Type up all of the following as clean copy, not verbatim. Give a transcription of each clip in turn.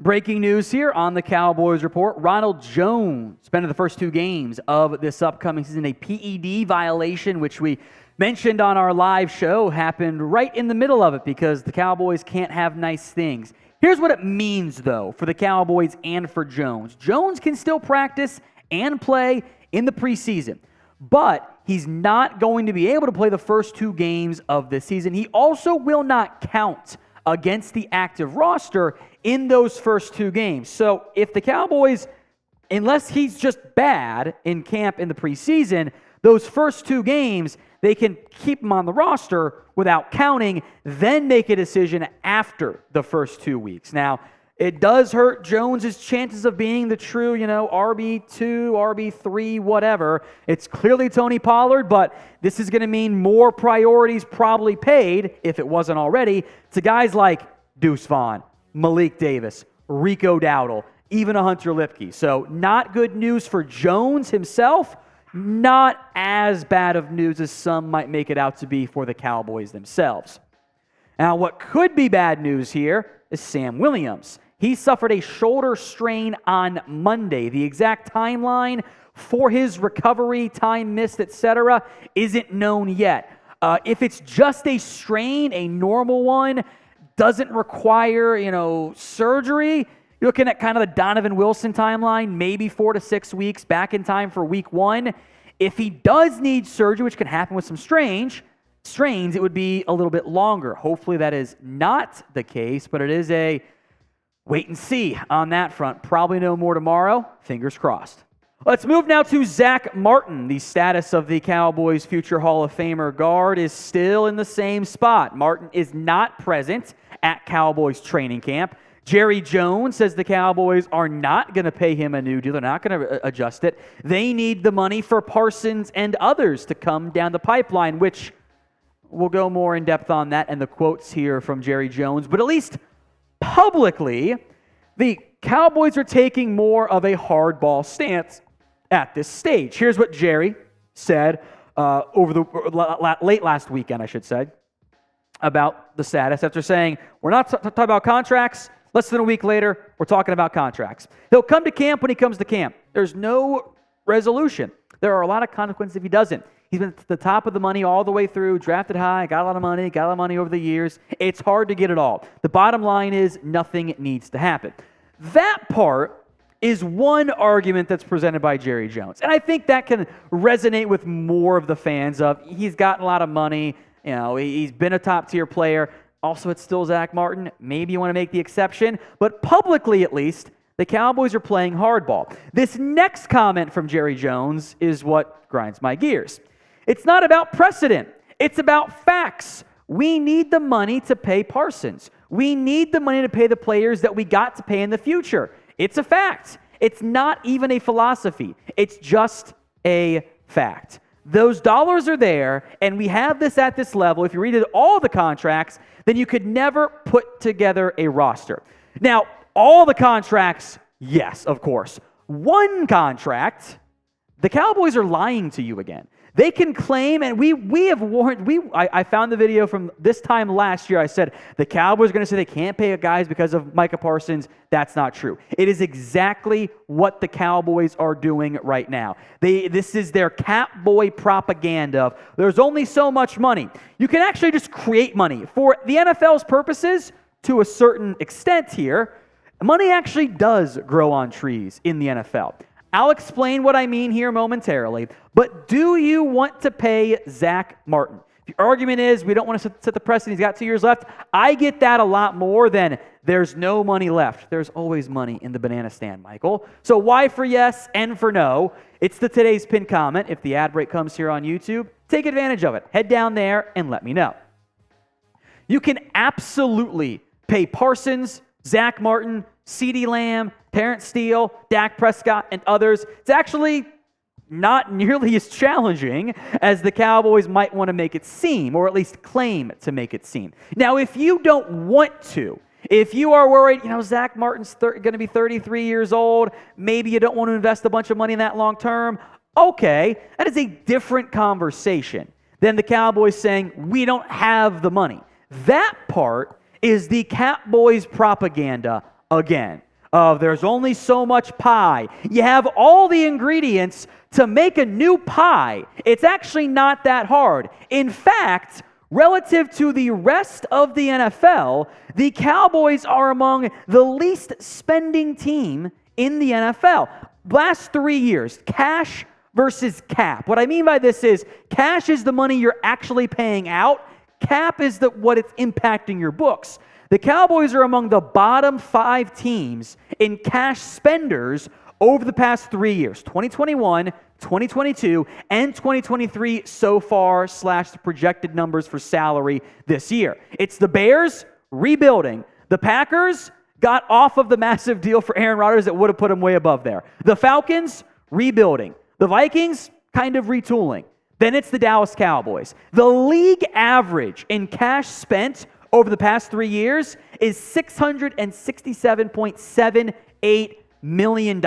Breaking news here on the Cowboys Report. Ronald Jones spent the first 2 games of this upcoming season a PED violation, which we mentioned on our live show, happened right in the middle of it because the Cowboys can't have nice things. Here's what it means, though, for the Cowboys and for Jones. Jones can still practice and play in the preseason, but he's not going to be able to play the first 2 games of this season. He also will not count against the active roster in those first 2 games. So if the Cowboys, unless he's just bad in camp in the preseason, those first 2 games, they can keep him on the roster without counting, then make a decision after the first 2 weeks. Now, it does hurt Jones's chances of being the true, RB2, RB3, whatever. It's clearly Tony Pollard, but this is going to mean more priorities probably paid, if it wasn't already, to guys like Deuce Vaughn, Malik Davis, Rico Dowdle, even a Hunter Lipke. So not good news for Jones himself, not as bad of news as some might make it out to be for the Cowboys themselves. Now, what could be bad news here is Sam Williams. He suffered a shoulder strain on Monday. The exact timeline for his recovery, time missed, etc., isn't known yet. If it's just a strain, a normal one, doesn't require, surgery, you're looking at kind of the Donovan Wilson timeline, maybe 4 to 6 weeks back in time for week 1. If he does need surgery, which can happen with some strains, it would be a little bit longer. Hopefully that is not the case, but it is a wait and see on that front. Probably know more tomorrow. Fingers crossed. Let's move now to Zack Martin. The status of the Cowboys' future Hall of Famer guard is still in the same spot. Martin is not present at Cowboys training camp. Jerry Jones says the Cowboys are not going to pay him a new deal. They're not going to adjust it. They need the money for Parsons and others to come down the pipeline, which we'll go more in depth on that and the quotes here from Jerry Jones. But at least publicly, the Cowboys are taking more of a hardball stance at this stage. Here's what Jerry said late last weekend, I should say, about the status after saying, we're not talking about contracts. Less than a week later, we're talking about contracts. He'll come to camp when he comes to camp. There's no resolution. There are a lot of consequences if he doesn't. He's been at the top of the money all the way through, drafted high, got a lot of money over the years. It's hard to get it all. The bottom line is nothing needs to happen. That part is one argument that's presented by Jerry Jones. And I think that can resonate with more of the fans of he's gotten a lot of money, he's been a top-tier player. Also, it's still Zack Martin. Maybe you want to make the exception. But publicly, at least, the Cowboys are playing hardball. This next comment from Jerry Jones is what grinds my gears. It's not about precedent. It's about facts. We need the money to pay Parsons. We need the money to pay the players that we got to pay in the future. It's a fact. It's not even a philosophy. It's just a fact. Those dollars are there, and we have this at this level. If you read all the contracts, then you could never put together a roster. Now, all the contracts, yes, of course. One contract, the Cowboys are lying to you again. They can claim, and we have warned, I found the video from this time last year. I said, the Cowboys are going to say they can't pay guys because of Micah Parsons. That's not true. It is exactly what the Cowboys are doing right now. This is their cap boy propaganda of there's only so much money. You can actually just create money. For the NFL's purposes, to a certain extent here, money actually does grow on trees in the NFL. I'll explain what I mean here momentarily, but do you want to pay Zack Martin? If your argument is we don't want to set the precedent, he's got 2 years left, I get that a lot more than there's no money left. There's always money in the banana stand, Michael. So why for yes and for no? It's the today's pinned comment. If the ad break comes here on YouTube, take advantage of it. Head down there and let me know. You can absolutely pay Parsons, Zack Martin, CeeDee Lamb, Terrence Steele, Dak Prescott, and others. It's actually not nearly as challenging as the Cowboys might want to make it seem, or at least claim to make it seem. Now, if you don't want to, if you are worried, Zack Martin's going to be 33 years old, maybe you don't want to invest a bunch of money in that long term, okay, that is a different conversation than the Cowboys saying, we don't have the money. That part is the Cap Boys propaganda again. of there's only so much pie. You have all the ingredients to make a new pie. It's actually not that hard. In fact, relative to the rest of the NFL, the Cowboys are among the least spending team in the NFL. Last 3 years, cash versus cap. What I mean by this is cash is the money you're actually paying out. Cap is what it's impacting your books. The Cowboys are among the bottom 5 teams in cash spenders over the past 3 years, 2021, 2022, and 2023 so far / the projected numbers for salary this year. It's the Bears rebuilding. The Packers got off of the massive deal for Aaron Rodgers that would have put him way above there. The Falcons rebuilding. The Vikings kind of retooling. Then it's the Dallas Cowboys. The league average in cash spent over the past 3 years is $667.78 million.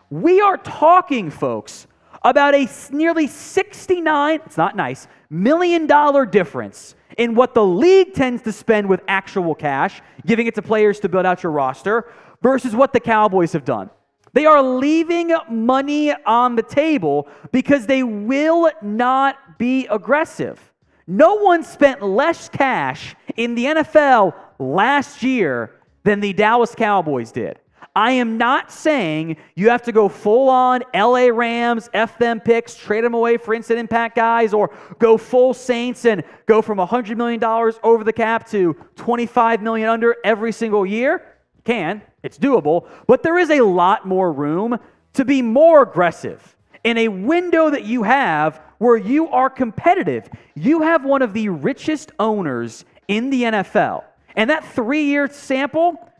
We are talking, folks, about a nearly $69, it's not nice, $1 million difference in what the league tends to spend with actual cash, giving it to players to build out your roster, versus what the Cowboys have done. They are leaving money on the table because they will not be aggressive. No one spent less cash in the NFL last year than the Dallas Cowboys did. I am not saying you have to go full-on LA Rams, F them picks, trade them away for instant impact guys, or go full Saints and go from $100 million over the cap to $25 million under every single year. You can. It's doable. But there is a lot more room to be more aggressive in a window that you have where you are competitive. You have one of the richest owners in the NFL. And that 3-year sample,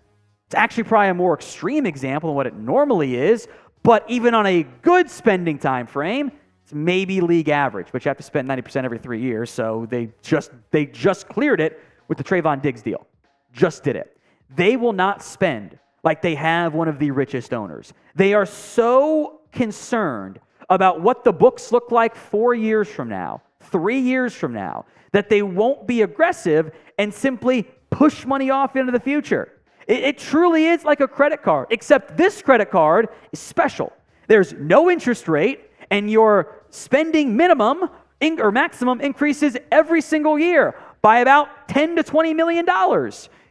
it's actually probably a more extreme example than what it normally is, but even on a good spending time frame, it's maybe league average, but you have to spend 90% every 3 years, so they just cleared it with the Trayvon Diggs deal. Just did it. They will not spend like they have one of the richest owners. They are so concerned about what the books look like 4 years from now, 3 years from now, that they won't be aggressive and simply push money off into the future. It truly is like a credit card, except this credit card is special. There's no interest rate, and your spending minimum or maximum increases every single year by about $10 to $20 million.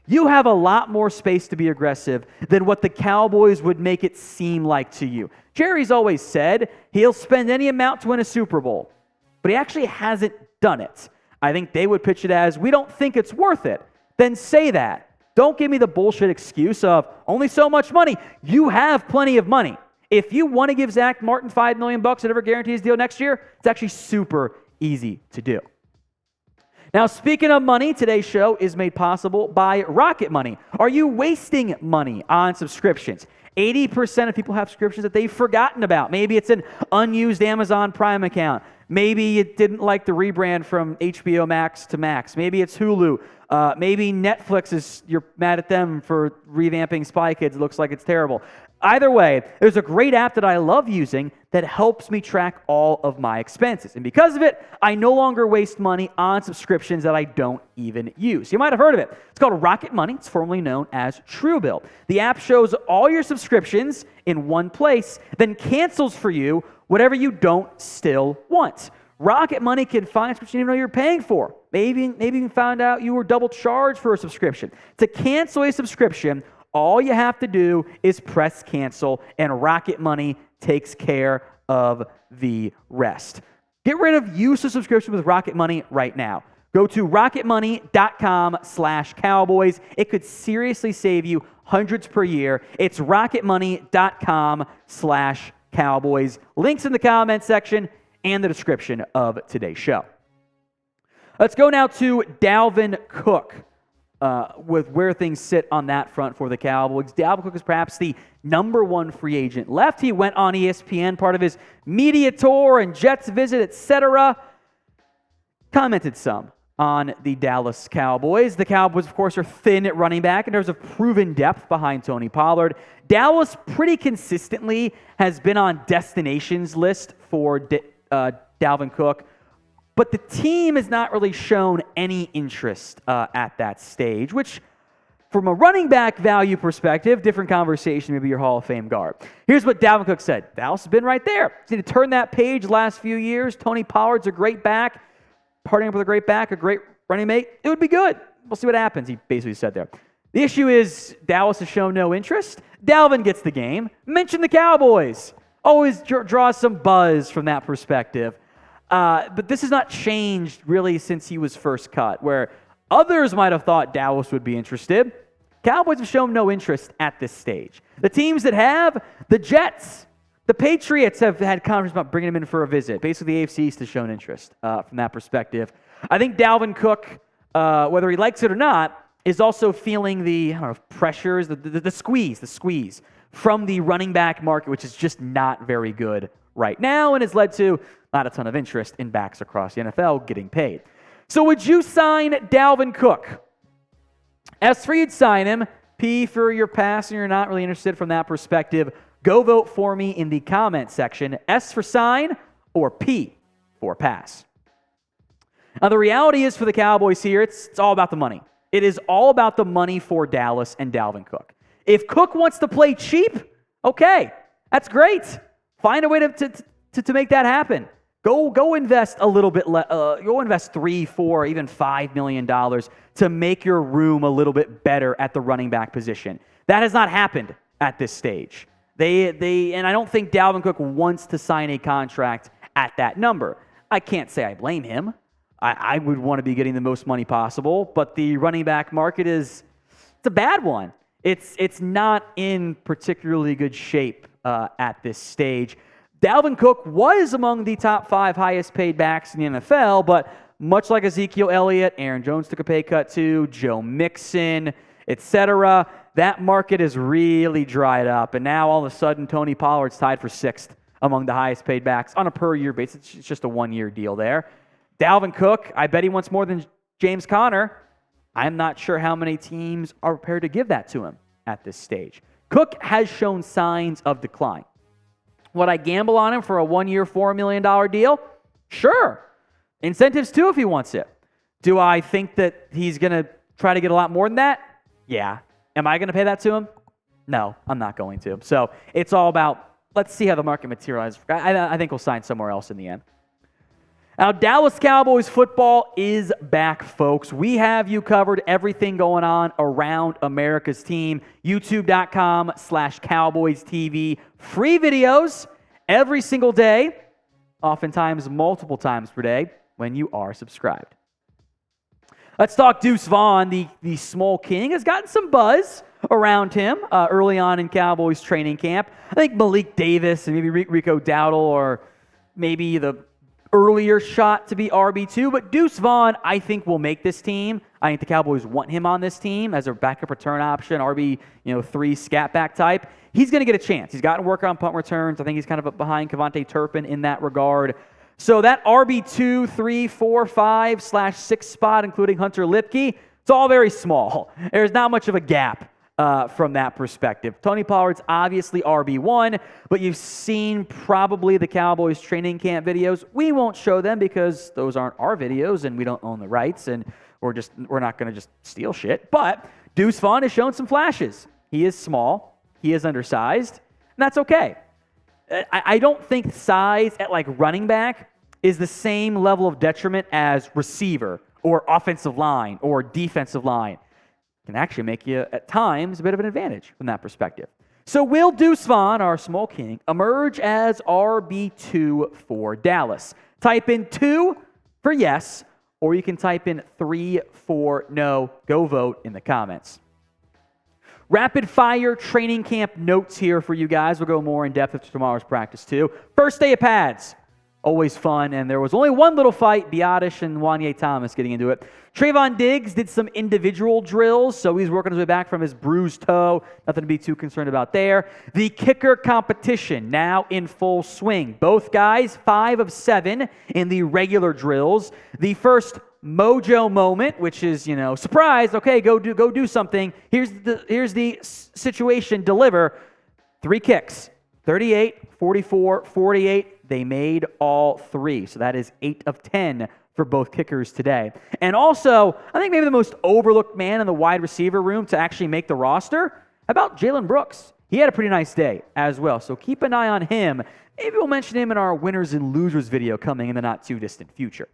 You have a lot more space to be aggressive than what the Cowboys would make it seem like to you. Jerry's always said he'll spend any amount to win a Super Bowl, but he actually hasn't done it. I think they would pitch it as, we don't think it's worth it. Then say that. Don't give me the bullshit excuse of only so much money. You have plenty of money. If you want to give Zack Martin $5 million whatever guarantees deal next year, it's actually super easy to do. Now, speaking of money, today's show is made possible by Rocket Money. Are you wasting money on subscriptions? 80% of people have subscriptions that they've forgotten about. Maybe it's an unused Amazon Prime account. Maybe you didn't like the rebrand from HBO Max to Max. Maybe it's Hulu. Maybe Netflix you're mad at them for revamping Spy Kids. It looks like it's terrible. Either way, there's a great app that I love using that helps me track all of my expenses. And because of it, I no longer waste money on subscriptions that I don't even use. You might have heard of it. It's called Rocket Money. It's formerly known as Truebill. The app shows all your subscriptions in one place, then cancels for you whatever you don't still want. Rocket Money can find a subscription you didn't know you're paying for. Maybe you found out you were double charged for a subscription. To cancel a subscription, all you have to do is press cancel, and Rocket Money takes care of the rest. Get rid of use of subscription with Rocket Money right now. Go to rocketmoney.com/Cowboys. It could seriously save you hundreds per year. It's rocketmoney.com/Cowboys. Links in the comment section and the description of today's show. Let's go now to Dalvin Cook. With where things sit on that front for the Cowboys. Dalvin Cook is perhaps the number one free agent left. He went on ESPN, part of his media tour and Jets visit, etc. Commented some on the Dallas Cowboys. The Cowboys, of course, are thin at running back, and there's a proven depth behind Tony Pollard. Dallas pretty consistently has been on destinations list for Dalvin Cook, but the team has not really shown any interest at that stage, which From a running back value perspective, different conversation, maybe your Hall of Fame guard. Here's what Dalvin Cook said. Dallas has been right there. He's need to turn that page last few years. Tony Pollard's a great back. Partnering up with a great back, a great running mate, it would be good. We'll see what happens, he basically said there. The issue is Dallas has shown no interest. Dalvin gets the game. Mention the Cowboys. Always draws some buzz from that perspective. But this has not changed really since he was first cut, where others might have thought Dallas would be interested. Cowboys have shown no interest at this stage. The teams that have, the Jets, the Patriots have had conversations about bringing him in for a visit. Basically, the AFC East has shown interest from that perspective. I think Dalvin Cook, whether he likes it or not, is also feeling the pressures, the squeeze from the running back market, which is just not very good right now and has led to not a ton of interest in backs across the NFL getting paid. So would you sign Dalvin Cook? S for you'd sign him. P for your pass and you're not really interested from that perspective. Go vote for me in the comment section. S for sign or P for pass. Now the reality is for the Cowboys here, it's all about the money. It is all about the money for Dallas and Dalvin Cook. If Cook wants to play cheap, okay, that's great. Find a way to make that happen. Go invest a little bit. Go invest $3, $4, even $5 million to make your room a little bit better at the running back position. That has not happened at this stage. And I don't think Dalvin Cook wants to sign a contract at that number. I can't say I blame him. I would want to be getting the most money possible, but the running back market it's a bad one. It's not in particularly good shape at this stage. Dalvin Cook was among the top 5 highest paid backs in the NFL, but much like Ezekiel Elliott, Aaron Jones took a pay cut too, Joe Mixon, etc., that market has really dried up. And now all of a sudden, Tony Pollard's tied for 6th among the highest paid backs on a per-year basis. It's just a one-year deal there. Dalvin Cook, I bet he wants more than James Conner. I'm not sure how many teams are prepared to give that to him at this stage. Cook has shown signs of decline. Would I gamble on him for a one-year, $4 million deal? Sure. Incentives too if he wants it. Do I think that he's going to try to get a lot more than that? Yeah. Am I going to pay that to him? No, I'm not going to. So it's all about, let's see how the market materializes. I think we'll sign somewhere else in the end. Now, Dallas Cowboys football is back, folks. We have you covered, everything going on around America's team. YouTube.com/Cowboys TV. Free videos every single day, oftentimes multiple times per day when you are subscribed. Let's talk Deuce Vaughn. The small king has gotten some buzz around him early on in Cowboys training camp. I think Malik Davis and maybe Rico Dowdle or maybe the earlier shot to be RB2, but Deuce Vaughn, I think, will make this team. I think the Cowboys want him on this team as a backup return option, RB3 scat back type. He's going to get a chance. He's gotten work on punt returns. I think he's kind of behind Kevontae Turpin in that regard. So that RB2, 3, 4, 5/6 spot, including Hunter Lipke, it's all very small. There's not much of a gap from that perspective. Tony Pollard's obviously RB1, but you've seen probably the Cowboys training camp videos. We won't show them because those aren't our videos and we don't own the rights and we're not going to just steal shit. But Deuce Vaughn has shown some flashes. He is small. He is undersized. And that's okay. I don't think size at like running back is the same level of detriment as receiver or offensive line or defensive line. Can actually make you, at times, a bit of an advantage from that perspective. So will Deuce Vaughn, our small king, emerge as RB2 for Dallas? Type in 2 for yes, or you can type in 3 for no. Go vote in the comments. Rapid fire training camp notes here for you guys. We'll go more in depth after tomorrow's practice too. First day of pads. Always fun, and there was only one little fight, Biotish and Wanye Thomas getting into it. Trayvon Diggs did some individual drills, so he's working his way back from his bruised toe. Nothing to be too concerned about there. The kicker competition now in full swing. Both guys, 5 of 7 in the regular drills. The first mojo moment, which is, surprise, okay, go do something. Here's the situation, deliver. 3 kicks, 38, 44, 48. They made all 3. So that is 8 of 10 for both kickers today. And also, I think maybe the most overlooked man in the wide receiver room to actually make the roster, how about Jalen Brooks? He had a pretty nice day as well, so keep an eye on him. Maybe we'll mention him in our winners and losers video coming in the not too distant future.